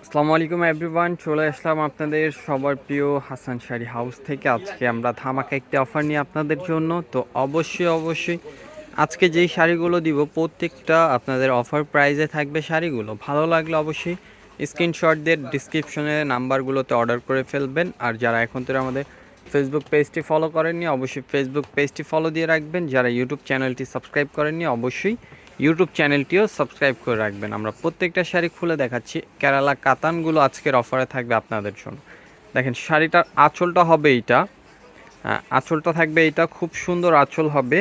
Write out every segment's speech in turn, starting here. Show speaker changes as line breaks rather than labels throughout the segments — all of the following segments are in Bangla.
আসসালামু আলাইকুম এভরিওয়ান, চলে আসলাম আপনাদের সবার প্রিয় হাসান শাড়ি হাউস থেকে। আজকে আমরা ধামাকা একটি অফার নিয়ে আপনাদের জন্য। তো অবশ্যই আজকে যেই শাড়িগুলো দিব প্রত্যেকটা আপনাদের অফার প্রাইসে থাকবে শাড়িগুলো। ভালো লাগলে অবশ্যই স্ক্রিনশট দিয়ে ডিসক্রিপশনে নাম্বারগুলোতে অর্ডার করে ফেলবেন। আর যারা এখন তো আমাদের ফেসবুক পেজটি ফলো করেননি অবশ্যই ফেসবুক পেজটি ফলো দিয়ে রাখবেন। যারা ইউটিউব চ্যানেলটি সাবস্ক্রাইব করেননি অবশ্যই ইউটিউব চ্যানেলটিও সাবস্ক্রাইব করে রাখবেন। আমরা প্রত্যেকটা শাড়ি খুলে দেখাচ্ছি। কেরালা কাতানগুলো আজকের অফারে থাকবে আপনাদের জন্য। দেখেন শাড়িটার আঁচলটা হবে এইটা, আঁচলটা থাকবে এইটা, খুব সুন্দর আঁচল হবে।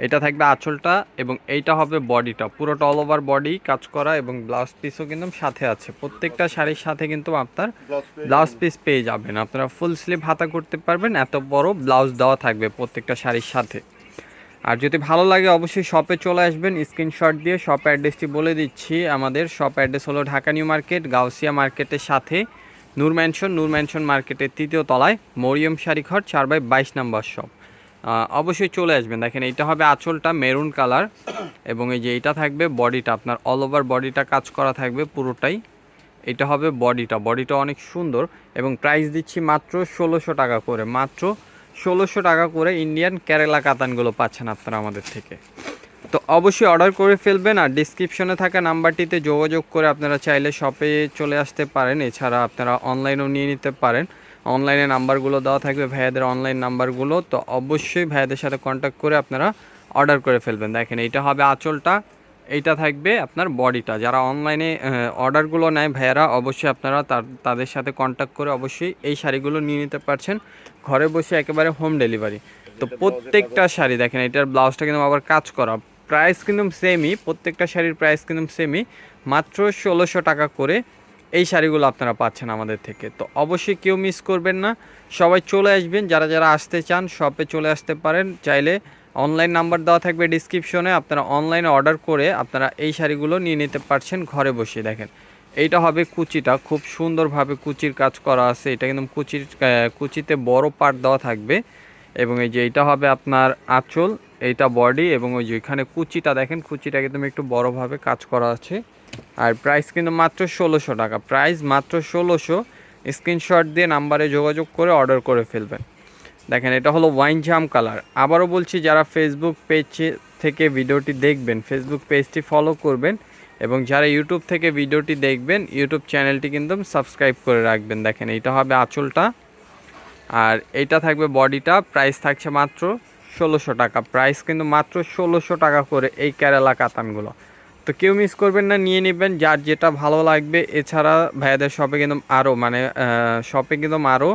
এটা থাকবে আঁচলটা এবং এইটা হবে বডিটা, পুরোটা অল ওভার বডি কাজ করা এবং ব্লাউজ পিসও কিন্তু সাথে আছে। প্রত্যেকটা শাড়ির সাথে কিন্তু আপনার ব্লাউজ পিস পেয়ে যাবেন। আপনারা ফুল স্লিভ হাতা করতে পারবেন, এত বড় ব্লাউজ দেওয়া থাকবে প্রত্যেকটা শাড়ির সাথে। আর যদি ভালো লাগে অবশ্যই শপে চলে আসবেন। স্ক্রিনশট দিয়ে শপ অ্যাড্রেসটি বলে দিচ্ছি। আমাদের শপ অ্যাড্রেস হলো ঢাকা নিউ মার্কেট, গাউসিয়া মার্কেটের সাথে নূর ম্যানশন মার্কেটের 3য় তলায় মরিয়ম শাড়ি ঘর 4/22 নম্বর শপ। অবশ্যই চলে আসবেন। দেখেন এইটা হবে আঁচলটা মেরুন কালার এবং এই যে এইটা থাকবে বডিটা, আপনার অল ওভার বডিটা কাজ করা থাকবে পুরোটাই। এটা হবে বডিটা অনেক সুন্দর এবং প্রাইস দিচ্ছি মাত্র 1600 টাকা করে। মাত্র 1600 টাকা করে ইন্ডিয়ান কেরালা কাতানগুলো পাচ্ছেন আপনারা আমাদের থেকে। তো অবশ্যই অর্ডার করে ফেলবেন। আর ডিসক্রিপশনে থাকা নাম্বারটিতে যোগাযোগ করে আপনারা চাইলে শপে চলে আসতে পারেন। এছাড়া আপনারা অনলাইনেও নিয়ে নিতে পারেন। অনলাইনে নাম্বারগুলো দেওয়া থাকবে, ভাইয়াদের অনলাইন নাম্বারগুলো। তো অবশ্যই ভাইয়াদের সাথে কন্ট্যাক্ট করে আপনারা অর্ডার করে ফেলবেন। দেখেন এইটা হবে আঁচলটা, এইটা থাকবে আপনার বডিটা। যারা অনলাইনে অর্ডারগুলো নেয় ভাইয়ারা অবশ্যই আপনারা তাদের সাথে কন্ট্যাক্ট করে অবশ্যই এই শাড়িগুলো নিয়ে নিতে পারছেন ঘরে বসে, একেবারে হোম ডেলিভারি। তো প্রত্যেকটা শাড়ি দেখেন, এটার ব্লাউজটা কিন্তু আবার কাজ করা, প্রাইস কিন্তু সেমই, প্রত্যেকটা শাড়ির প্রাইস কিন্তু সেমই। মাত্র 1600 টাকা করে এই শাড়িগুলো আপনারা পাচ্ছেন আমাদের থেকে। তো অবশ্যই কেউ মিস করবেন না, সবাই চলে আসবেন। যারা যারা আসতে চান শপে চলে আসতে পারেন। চাইলে অনলাইন নাম্বার দেওয়া থাকবে ডিসক্রিপশনে, আপনারা অনলাইনে অর্ডার করে আপনারা এই শাড়িগুলো নিয়ে নিতে পারছেন ঘরে বসে। দেখেন এইটা হবে কুচিটা, খুব সুন্দরভাবে কুচির কাজ করা আছে। এটা কিন্তু কুচিতে বড় পার্ট দেওয়া থাকবে এবং এই যে এইটা হবে আপনার আঁচল, এইটা বডি এবং ওই যে ওইখানে কুচিটা দেখেন, কুচিটা একদম একটু বড়োভাবে কাজ করা আছে। আর প্রাইস কিন্তু মাত্র 1600 টাকা, প্রাইস মাত্র 1600। স্ক্রিনশট দিয়ে নাম্বারে যোগাযোগ করে অর্ডার করে ফেলবেন। দেখেন এটা হলো ওয়াইন জাম কালার। আবারও বলছি, যারা ফেসবুক পেজ থেকে ভিডিওটি দেখবেন ফেসবুক পেজটি ফলো করবেন এবং যারা ইউটিউব থেকে ভিডিওটি দেখবেন ইউটিউব চ্যানেলটি কিন্তু সাবস্ক্রাইব করে রাখবেন। দেখেন এইটা হবে আঁচলটা আর এইটা থাকবে বডিটা। প্রাইস থাকছে মাত্র 1600 টাকা, প্রাইস কিন্তু মাত্র 1600 টাকা করে এই কেরালা কাতানগুলো। তো কেউ মিস করবেন না, নিয়ে নেবেন যার যেটা ভালো লাগবে। এছাড়া ভাইয়াদের শপে কিন্তু আরও শপে কিন্তু আরও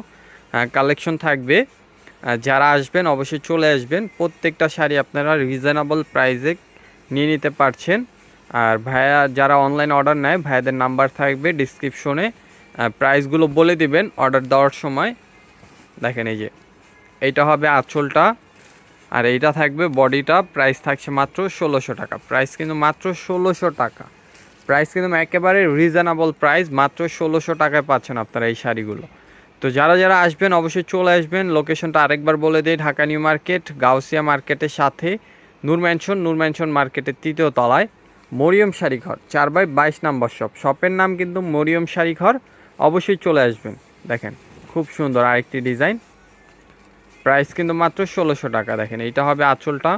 কালেকশন থাকবে। যারা আসবেন অবশ্যই চলে আসবেন। প্রত্যেকটা শাড়ি আপনারা রিজনেবল প্রাইসে নিয়ে নিতে পারছেন। আর ভাইয়া যারা অনলাইন অর্ডার নেয় ভাইয়াদের নাম্বার থাকবে ডিসক্রিপশনে, প্রাইসগুলো বলে দিবেন অর্ডার দেওয়ার সময়। দেখেন এই যে এইটা হবে আঁচলটা আর এইটা থাকবে বডিটা। প্রাইস থাকছে মাত্র 1600 টাকা, প্রাইস কিন্তু মাত্র 1600 টাকা, প্রাইস কিন্তু একেবারে রিজনেবল প্রাইস। মাত্র 1600 টাকায় পাচ্ছেন আপনারা এই শাড়িগুলো। তো যারা যারা আসবেন অবশ্যই চলে আসবেন। লোকেশনটা আরেকবার বলে দিই, ঢাকা নিউ মার্কেট, গাউসিয়া মার্কেটের সাথে নূর ম্যানশন মার্কেটের 3য় তলায় মরিয়ম শাড়ি ঘর 4/22 নম্বর শপ। শপের নাম কিন্তু মরিয়ম শাড়ি ঘর। অবশ্যই চলে আসবেন। দেখেন খুব সুন্দর আরেকটি ডিজাইন, প্রাইস কিন্তু মাত্র 1600 টাকা। দেখেন এইটা হবে আঁচলটা,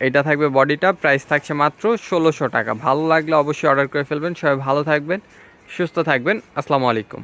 এইটা থাকবে বডিটা, প্রাইস থাকছে মাত্র 1600 টাকা। ভালো লাগলে অবশ্যই অর্ডার করে ফেলবেন। সবাই ভালো থাকবেন, সুস্থ থাকবেন। আসসালামু আলাইকুম।